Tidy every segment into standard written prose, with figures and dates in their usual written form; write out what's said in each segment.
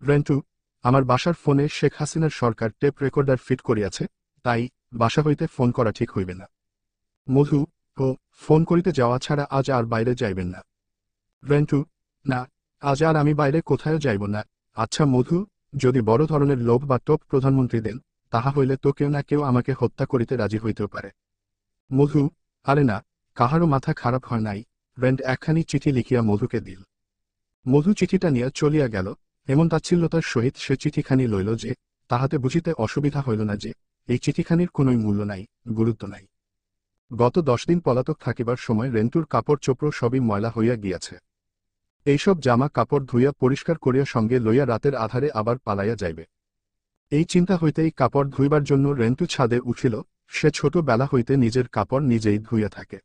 রেন্টু, আমার বাসার ফোনে শেখ হাসিনার সরকার টেপ রেকর্ডার ফিট করিয়াছে, তাই বাসা হইতে ফোন করা ঠিক হইবে না। মধু, ও ফোন করিতে যাওয়া ছাড়া আজ আর বাইরে যাইবেন না। রেন্টু, না, আজ আর আমি বাইরে কোথাও যাইব না। আচ্ছা মধু, যদি বড় ধরনের লোভ বা টোপ প্রধানমন্ত্রী দেন, তাহা হইলে তো কেউ না কেউ আমাকে হত্যা করিতে রাজি হইতেও পারে। মধু, আরে না, কাহারও মাথা খারাপ হয় নাই। রেন্ট একখানি চিঠি লিখিয়া মধুকে দিল। মধু চিঠিটা নিয়ে চলিয়া গেল। এমন তাচ্ছিল্যতার সহিত সে চিঠিখানি লইল যে তাহাতে বুঝিতে অসুবিধা হইল না যে এই চিঠিখানির কোনোই মূল্য নাই, গুরুত্ব নাই। গত 10 দিন পলাতক থাকিবার সময় রেন্টুর কাপড় চোপড় সবই ময়লা হইয়া গিয়াছে। এইসব জামা কাপড় ধুইয়া পরিষ্কার করিয়া সঙ্গে লইয়া রাতের আধারে আবার পালাইয়া যাইবে। এই চিন্তা হইতেই কাপড় ধুইবার জন্য রেন্টু ছাদে উঠিল। সে ছোট বেলা হইতে নিজের কাপড় নিজেই ধুইয়া থাকে।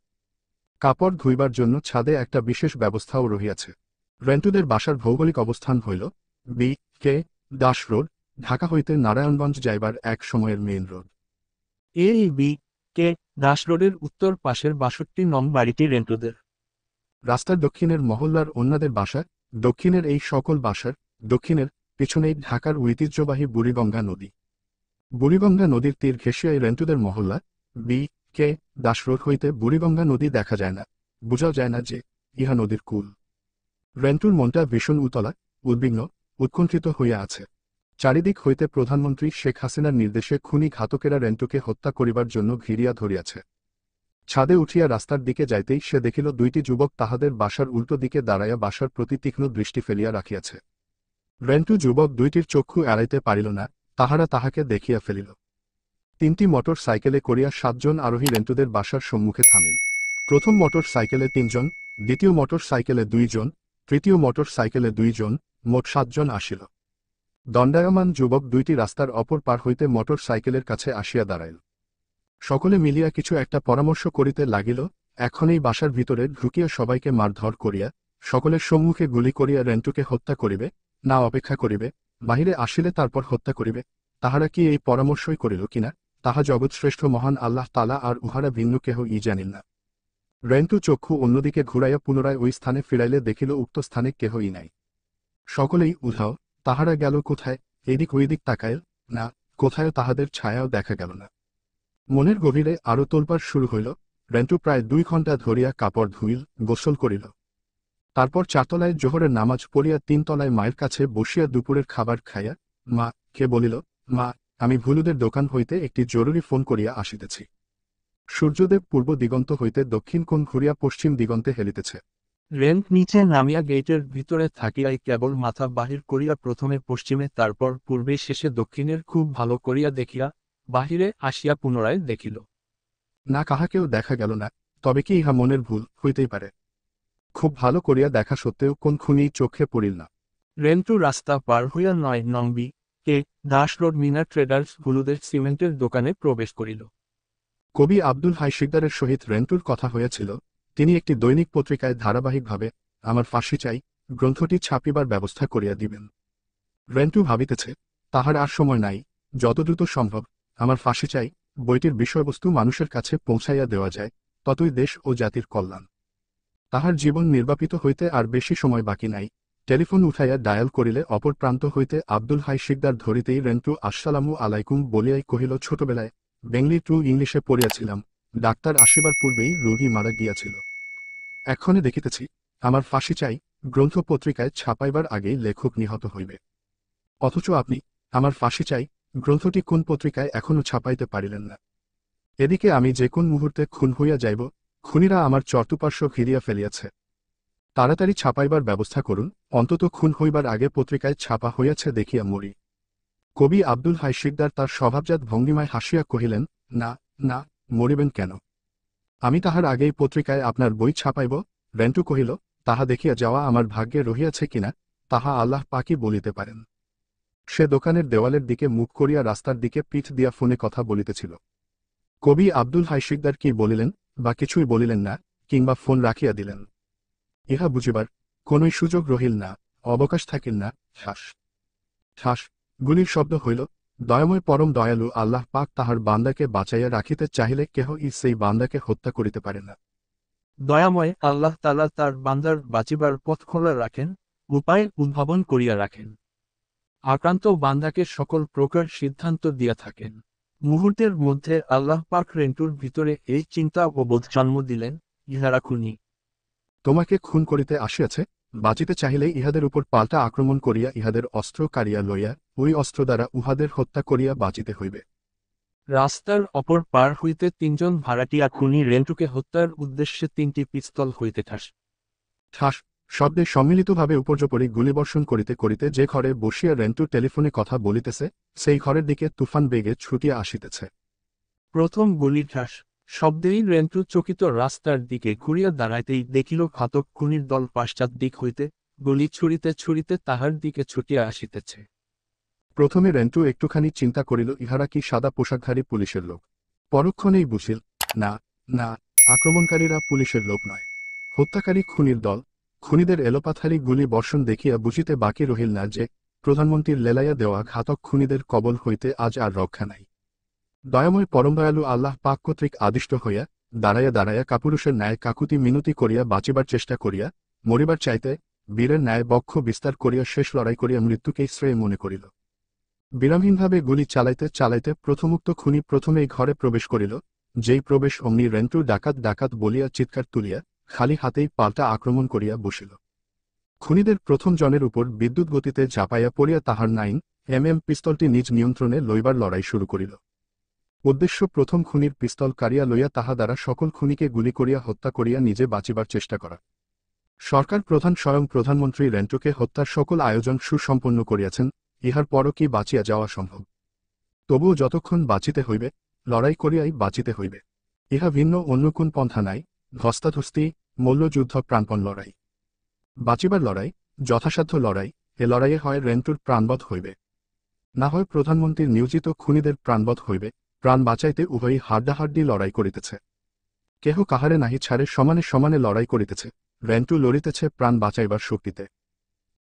কাপড় ধুইবার জন্য ছাদে একটা বিশেষ ব্যবস্থাও রহিয়াছে। রেন্টুদের বাসার ভৌগোলিক অবস্থান হইল বি কে দাস রোড, ঢাকা হইতে নারায়ণগঞ্জ যাইবার এক সময়ের মেইন রোড। এই বি কে দাস রোডের উত্তর পাশের 62 নং বাড়িটি রেন্টুদের। রাস্তার দক্ষিণের মহল্লার অন্যদের বাসা, দক্ষিণের এই সকল বাসার দক্ষিণের পিছনেই ঢাকার ঐতিহ্যবাহী বুড়িগঙ্গা নদী। বুড়িগঙ্গা নদীর তীর ঘেঁষিয়াই রেন্টুদের মহল্লা। বি কে দাস রোড হইতে বুড়িগঙ্গা নদী দেখা যায় না, বোঝাও যায় না যে ইহা নদীর কূল। রেন্টুর মনটা ভীষণ উতলা, উদ্বিগ্ন, উৎকণ্ঠিত হইয়া আছে। চারিদিক হইতে প্রধানমন্ত্রী শেখ হাসিনার নির্দেশে খুনি ঘাতকেরা রেন্টুকে হত্যা করিবার জন্য ঘিরিয়া ধরিয়াছে। ছাদে উঠিয়া রাস্তার দিকে যাইতেই সে দেখিল 2টি যুবক তাহাদের বাসার উল্টো দিকে দাঁড়াইয়া বাসার প্রতি তীক্ষ্ণ দৃষ্টি ফেলিয়া রাখিয়াছে। রেন্টু যুবক দুইটির চক্ষু এড়াইতে পারিল না, তাহারা তাহাকে দেখিয়া ফেলিল। 3টি মোটর সাইকেলে করিয়া 7 জন আরোহী রেন্টুদের বাসার সম্মুখে থামিল। প্রথম মোটর সাইকেলে 3 জন, দ্বিতীয় মোটর সাইকেলে 2 জন, তৃতীয় মোটর সাইকেলে 2 জন, মোট 7 জন আসিল। দণ্ডায়মান যুবক 2টি রাস্তার অপর পার হইতে মোটর সাইকেলের কাছে আসিয়া দাঁড়াইল। সকলে মিলিয়া কিছু একটা পরামর্শ করিতে লাগিল। এখনই বাসার ভিতরে ঢুকিয়া সবাইকে মারধর করিয়া সকলের সম্মুখে গুলি করিয়া রেন্টুকে হত্যা করিবে, না অপেক্ষা করিবে বাহিরে আসিলে তারপর হত্যা করিবে। তাহারা কি এই পরামর্শই করিল কিনা, তাহা জগৎশ্রেষ্ঠ মহান আল্লাহ তাআলা আর উহারা ভিন্ন কেহ ই জানিন না। রেন্টু চক্ষু অন্যদিকে ঘুরাইয়া পুনরায় ওই স্থানে ফিরাইলে দেখিল উক্ত স্থানে কেহই নাই। সকলেই উধাও। তাহারা গেল কোথায়? এদিক ওইদিক তাকাইল, না, কোথায়ও তাহাদের ছায়াও দেখা গেল না। মনের গভীরে আরো তোলপাড় শুরু হইল। রেন্টু প্রায় 2 ঘণ্টা ধরিয়া কাপড় ধুইল, গোসল করিল। তারপর 4 তলায় জোহরের নামাজ পড়িয়া 3 তলায় মায়ের কাছে বসিয়া দুপুরের খাবার খাইয়া মা কে বলিল, মা, আমি ভুলুদের দোকান হইতে একটি জরুরি ফোন করিয়া আসিতেছি। সূর্যদেব পূর্ব দিগন্ত হইতে দক্ষিণ কোণ ঘুরিয়া পশ্চিম দিগন্তে হেলিতেছে। রেন্ট নিচে নামিয়া গেটের ভিতরে থাকিয়াই কেবল মাথা বাহির করিয়া প্রথমে পশ্চিমে তারপর পূর্বে শেষে দক্ষিণের খুব ভালো করিয়া দেখিয়া বাহিরে আসিয়া পুনরায় দেখিল। না, কাহাকেও দেখা গেল না। তবে কি ইহা মনের ভুল হইতেই পারে? খুব ভালো করিয়া দেখা সত্ত্বেও কোন খুনি চোখে পড়িল না। রেন্টু রাস্তা পার হইয়া 9 নং বি কে দাস রোড মিনা ট্রেডার্স হলুদের সিমেন্টের দোকানে প্রবেশ করিল। কবি আব্দুল হাই শিকদারের সহিত রেন্টুর কথা হইয়াছিল। তিনি একটি দৈনিক পত্রিকায় ধারাবাহিকভাবে আমার ফাঁসি চাই গ্রন্থটি ছাপিবার ব্যবস্থা করিয়া দিবেন। রেন্টু ভাবিতেছে, তাহার আর সময় নাই। যত দ্রুত সম্ভব আমার ফাঁসি চাই বইটির বিষয়বস্তু মানুষের কাছে পৌঁছাইয়া দেওয়া যায়, ততই দেশ ও জাতির কল্যাণ। তাহার জীবন নির্বাপিত হইতে আর বেশি সময় বাকি নাই। টেলিফোন উঠাইয়া ডায়াল করিলে অপর প্রান্ত হইতে আব্দুল হাই শিকদার ধরিতেই রেন্টু আসসালামু আলাইকুম বলিয়াই কহিল, ছোটবেলায় বেঙ্গলি টু ইংলিশে পড়িয়াছিলাম, ডাক্তার আসিবার পূর্বেই রোগী মারা গিয়াছিল। এক্ষণে দেখিতেছি আমার ফাঁসি চাই গ্রন্থ পত্রিকায় ছাপাইবার আগেই লেখক নিহত হইবে। অথচ আপনি আমার ফাঁসি চাই গ্রন্থটি কোন পত্রিকায় এখনও ছাপাইতে পারিলেন না। এদিকে আমি যে কোন মুহূর্তে খুন হইয়া যাইব, খুনিরা আমার চতুপার্শ্ব ঘিরিয়া ফেলিয়াছে। তাড়াতাড়ি ছাপাইবার ব্যবস্থা করুন, অন্তত খুন হইবার আগে পত্রিকায় ছাপা হইয়াছে দেখিয়া মরি। কবি আব্দুল হাই শিকদার তার স্বভাবজাত ভঙ্গিমায় হাসিয়া কহিলেন, না, না, মরিবেন কেন? আমি তাহার আগেই পত্রিকায় আপনার বই ছাপাইব। রেন্টু কহিল, তাহা দেখিয়া যাওয়া আমার ভাগ্যে রহিয়াছে কিনা তাহা আল্লাহ পাকই বলিতে পারেন। সে দোকানের দেওয়ালের দিকে মুখ করিয়া রাস্তার দিকে পিঠ দিয়া ফোনে কথা বলিতেছিল। কবি আব্দুল হাই শিকদার কি বলিলেন বা কিছুই বলিলেন না, কিংবা ফোন রাখিয়া দিলেন। ইহা বুঝিবার কোনই সুযোগ রহিল না, অবকাশ থাকিল না। ঠাস ঠাস গুলির শব্দ হইল। দয়াময় পরম দয়ালু আল্লাহ পাক তাহার বান্দাকে বাঁচাইয়া রাখিতে চাহিলে কেহই সেই বান্দাকে হত্যা করিতে পারে না। দয়াময় আল্লাহ তাআলা তার বান্দার বাঁচিবার পথ খোলা রাখেন, উপায় উদ্ভাবন করিয়া রাখেন। আক্রান্ত বান্দাকে সকল প্রকার সিদ্ধান্ত দিয়া থাকেন। মুহূর্তের মধ্যে আল্লাহ পাক রেন্টুর ভিতরে এই চিন্তা ও বোধ জন্ম দিলেন, ইহারা খুনি। তোমাকে খুন করিতে আসিয়াছে, বাঁচিতে চাহিলেই ইহাদের উপর পাল্টা আক্রমণ করিয়া ইহাদের অস্ত্র কাড়িয়া লইয়া ওই অস্ত্র দ্বারা উহাদের হত্যা করিয়া বাঁচিতে হইবে। রাস্তার অপর পার হইতে তিনজন ভাড়াটিয়া খুনি রেন্টুকে হত্যার উদ্দেশ্যে 3টি পিস্তল হইতে ঠাস শব্দে সম্মিলিতভাবে উপর্যপরি গুলিবর্ষণ করিতে করিতে যে ঘরে বসিয়া রেন্টু টেলিফোনে কথা বলিতেছে সেই ঘরের দিকে তুফান বেগে ছুটিয়া আসিতেছে। প্রথম গুলি ঠাস শব্দেই রেন্টু চকিত রাস্তার দিকে ঘুরিয়া দাঁড়াইতেই দেখিল ঘাতক খুনির দল পাশ্চাৎ দিক হইতে গুলি ছুড়িতে ছুড়িতে তাহার দিকে ছুটিয়া আসিতেছে। প্রথমে রেন্টু একটুখানি চিন্তা করিল ইহারা কি সাদা পোশাকধারী পুলিশের লোক। পরক্ষণেই বুঝিল, না না, আক্রমণকারীরা পুলিশের লোক নয়, হত্যাকারী খুনির দল। খুনিদের এলোপাথারি গুলি বর্ষণ দেখিয়া বুঝিতে বাকি রহিল না যে প্রধানমন্ত্রীর লেলাইয়া দেওয়া ঘাতক খুনিদের কবল হইতে আজ আর রক্ষা নাই। দয়াময় পরমদয়ালু আল্লাহ পাক কর্তৃক আদিষ্ট হইয়া দাঁড়াইয়া দাঁড়াইয়া কাপুরুষের ন্যায় কাকুতি মিনতি করিয়া বাঁচিবার চেষ্টা করিয়া মরিবার চাইতে বীরের ন্যায় বক্ষ বিস্তার করিয়া শেষ লড়াই করিয়া মৃত্যুকেই শ্রেয় মনে করিল। বিরামহীনভাবে গুলি চালাইতে চালাইতে প্রথমুক্ত খুনি প্রথমেই ঘরে প্রবেশ করিল। যেই প্রবেশ অমনি রেন্টু ডাকাত ডাকাত বলিয়া চিৎকার তুলিয়া খালি হাতেই পাল্টা আক্রমণ করিয়া বসিল। খুনিদের প্রথম জনের উপর বিদ্যুৎ গতিতে ঝাঁপাইয়া পড়িয়া তাহার 9mm পিস্তলটি নিজ নিয়ন্ত্রণে লইবার লড়াই শুরু করিল। উদ্দেশ্য প্রথম খুনির পিস্তল কাড়িয়া লইয়া তাহা দ্বারা সকল খুনিকে গুলি করিয়া হত্যা করিয়া নিজে বাঁচিবার চেষ্টা করা। সরকার প্রধান স্বয়ং প্রধানমন্ত্রী রেন্টুকে হত্যার সকল আয়োজন সুসম্পন্ন করিয়াছেন, ইহার পরও কি বাঁচিয়া যাওয়া সম্ভব? তবুও যতক্ষণ বাঁচিতে হইবে লড়াই করিয়াই বাঁচিতে হইবে, ইহা ভিন্ন অন্য কোন পন্থা নাই। ধস্তাধস্তি, মল্লযুদ্ধ, প্রাণপণ লড়াই, বাঁচিবার লড়াই, যথাসাধ্য লড়াই। এ লড়াইয়ে হয় রেন্টুর প্রাণবধ হইবে, না হয় প্রধানমন্ত্রীর নিয়োজিত খুনিদের প্রাণবধ হইবে। প্রাণ বাঁচাইতে উভয়ই হাড্ডাহাড্ডি লড়াই করিতেছে, কেহ কাহারে নাহি ছাড়ে সমানে সমানে লড়াই করিতেছে। রেন্টু লড়িতেছে প্রাণ বাঁচাইবার শক্তিতে,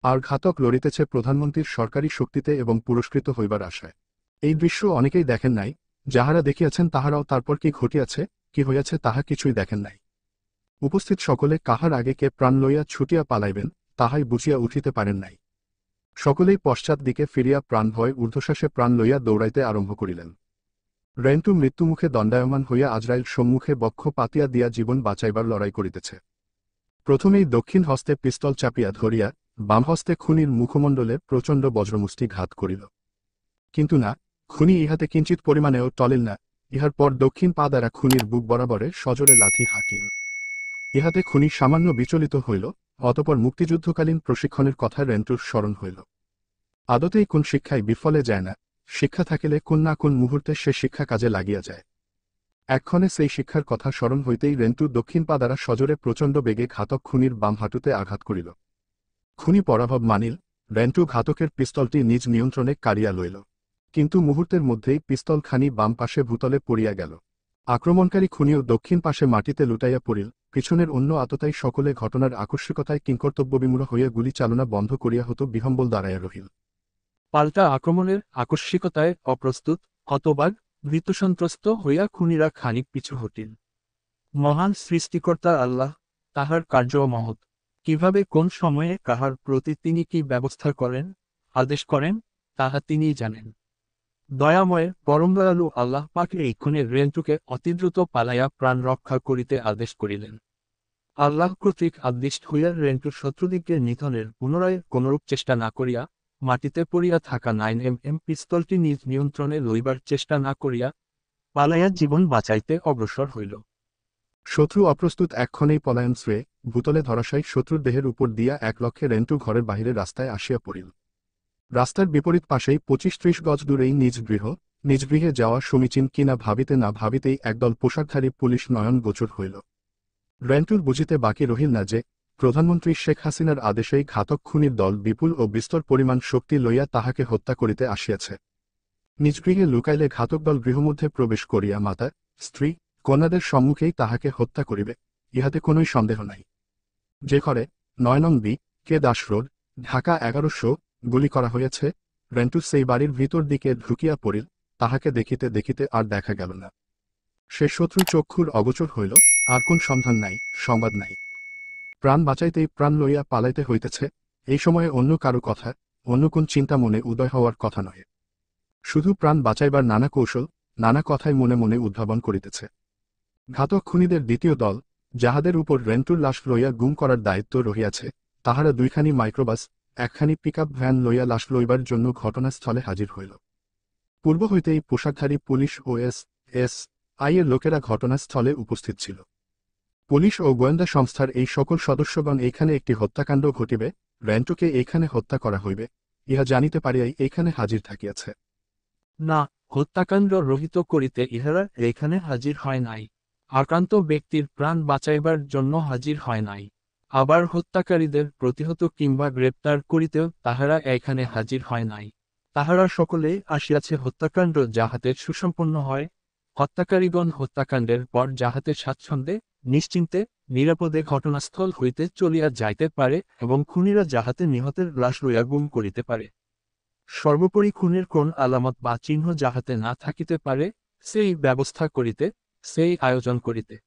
আর ঘাতক লড়িতেছে প্রধানমন্ত্রীর সরকারি শক্তিতে এবং পুরস্কৃত হইবার আশায়। এই দৃশ্য অনেকেই দেখেন নাই, যাহারা দেখিয়াছেন তাহারাও তারপর কি ঘটিয়াছে কি হইয়াছে তাহা কিছুই দেখেন নাই। উপস্থিত সকলে কাহার আগে কে প্রাণ লইয়া ছুটিয়া পালাইবেন তাহাই বুঝিয়া উঠিতে পারেন নাই। সকলেই পশ্চাৎ দিকে ফিরিয়া প্রাণ ভয় ঊর্ধ্বশ্বাসে প্রাণ লইয়া দৌড়াইতে আরম্ভ করিলেন। রেন্টু মৃত্যুমুখে দণ্ডায়মান হইয়া আজরাইল সম্মুখে বক্ষ পাতিয়া দিয়া জীবন বাঁচাইবার লড়াই করিতেছে। প্রথমেই দক্ষিণ হস্তে পিস্তল চাপিয়া ধরিয়া বাম হস্তে খুনির মুখমণ্ডলে প্রচণ্ড বজ্রমুষ্টি ঘাত করিল। কিন্তু না, খুনি ইহাতে কিঞ্চিত পরিমাণেও টলিল না। ইহার পর দক্ষিণ পা দ্বারা খুনির বুক বরাবরে সজোরে লাথি হাঁকিল। ইহাতে খুনি সামান্য বিচলিত হইল। অতপর মুক্তিযুদ্ধকালীন প্রশিক্ষণের কথা রেন্টুর স্মরণ হইল। আদতেই কোন শিক্ষায় বিফলে যায় না, শিক্ষা থাকিলে কোন না কোন মুহূর্তে সে শিক্ষা কাজে লাগিয়া যায়। এক্ষণে সেই শিক্ষার কথা স্মরণ হইতেই রেন্টু দক্ষিণ পা দ্বারা সজোরে প্রচণ্ড বেগে ঘাতক খুনির বাম হাঁটুতে আঘাত করিল। খুনি পরাভব মানিল। রেন্টু ঘাতকের পিস্তলটি নিজ নিয়ন্ত্রণে কাড়িয়া লইল, কিন্তু মুহূর্তের মধ্যেই পিস্তলখানি বাম পাশে ভূতলে পড়িয়া গেল। আক্রমণকারী খুনিও দক্ষিণ পাশে মাটিতে লুটাইয়া পড়িল। পিছনের অন্য আততায়ী সকলে ঘটনার আকস্মিকতায় কিংকর্তব্যবিমূঢ় হইয়া গুলি চালনা বন্ধ করিয়া হতো বিহম্বল দাঁড়াইয়া রহিল। পাল্টা আক্রমণের আকস্মিকতায় অপ্রস্তুত, হতবাক, ভীতসন্ত্রস্ত হইয়া খুনিরা খানিক পিছু হটিল। মহান সৃষ্টিকর্তা আল্লাহ, তাহার কার্য মহৎ। কিভাবে কোন সময়ে কাহার প্রতি তিনি কি ব্যবস্থা করেন, আদেশ করেন, তাহা তিনিই জানেন। দয়াময় পরমদয়ালু আল্লাহ পাক এই খুনের রেন্টুকে অতিদ্রুত পালাইয়া প্রাণ রক্ষা করিতে আদেশ করিলেন। আল্লাহ কর্তৃক আদিষ্ট হইয়া রেন্টুর শত্রুদিগকে নিধনের পুনরায় কোনরূপ চেষ্টা না করিয়া মাটিতে পড়িয়া থাকা 9mm পিস্তলটি নিজ নিয়ন্ত্রণে লইবার চেষ্টা না করিয়া পালাইয়া জীবন বাঁচাইতে অগ্রসর হইল। শত্রু অপ্রস্তুত এক্ষণেই পলায়ন শ্রেয়। ভূতলে ধরাশায়ী শত্রুর দেহের উপর দিয়া এক লক্ষে রেন্টু ঘরের বাহিরে রাস্তায় আসিয়া পড়িল। রাস্তার বিপরীত পাশেই 25-30 গজ দূরেই নিজ গৃহে যাওয়া সমীচীন কিনা ভাবিতে না ভাবিতেই একদল পোশাকধারী পুলিশ নয়ন গোচর হইল। রেন্টুর বুঝিতে বাকি রহিল না যে প্রধানমন্ত্রী শেখ হাসিনার আদেশেই ঘাতক খুনির দল বিপুল ও বিস্তর পরিমাণ শক্তি লইয়া তাহাকে হত্যা করিতে আসিয়াছে। নিজ গৃহে লুকাইলে ঘাতক দল গৃহমধ্যে প্রবেশ করিয়া মাতা, স্ত্রী, কন্যাদের সম্মুখেই তাহাকে হত্যা করিবে, ইহাতে কোনই সন্দেহ নাই। যে ঘরে 9 নং বি কে দাস রোড, ঢাকা 1100 গুলি করা হইয়াছে, রেন্টু সেই বাড়ির ভিতর দিকে ঢুকিয়া পড়িল। তাহাকে দেখিতে দেখিতে আর দেখা গেল না। সে শত্রু চক্ষুর অগোচর হইল। আর কোন সন্ধান নাই, সংবাদ নাই। প্রাণ বাঁচাইতেই প্রাণ লইয়া পালাইতে হইতেছে। এই সময়ে অন্য কারো কথা, অন্য কোন চিন্তা মনে উদয় হওয়ার কথা নয়। শুধু প্রাণ বাঁচাইবার নানা কৌশল, নানা কথাই মনে মনে উদ্ভাবন করিতেছে। ঘাতক খুনিদের দ্বিতীয় দল, যাহাদের উপর রেন্টুর লাশ লইয়া গুম করার দায়িত্ব রহিয়াছে, তাহারা দুইখানি মাইক্রোবাস, একখানি পিকআপ ভ্যান লইয়া লাশ লইবার জন্য ঘটনাস্থলে হাজির হইল। পূর্ব হইতেই পোশাকধারী পুলিশ ও এস.আই এর লোকেরা ঘটনাস্থলে উপস্থিত ছিল। পুলিশ ও গোয়েন্দা সংস্থার এই সকল সদস্যগণ এইখানে একটি হত্যাকাণ্ড ঘটিবে, রেন্টুকে এইখানে হত্যা করা হইবে, ইহা জানিতে পারিয়াই এইখানে হাজির থাকিয়াছে। না, হত্যাকাণ্ড রহিত করিতে ইহারা এখানে হাজির হয় নাই। আক্রান্ত ব্যক্তির প্রাণ বাঁচাইবার জন্য হাজির হয় নাই। আবার হত্যাকারীদের প্রতিহত কিংবা গ্রেপ্তার করিতেও তাহারা এখানে হাজির হয় নাই। তাহারা সকলেই আসিয়াছে হত্যাকাণ্ড যাহাতে সুসম্পন্ন হয়, হত্যাকারীগণ হত্যাকাণ্ডের পর যাহাতে স্বাচ্ছন্দ্যে, নিশ্চিন্তে, নিরাপদে ঘটনাস্থল হইতে চলিয়া যাইতে পারে এবং খুনিরা যাহাতে নিহতের লাশ লইয়া গুম করিতে পারে। সর্বোপরি খুনের কোন আলামত বা চিহ্ন যাহাতে না থাকিতে পারে, সেই ব্যবস্থা করিতে, সেই আয়োজন করিতে।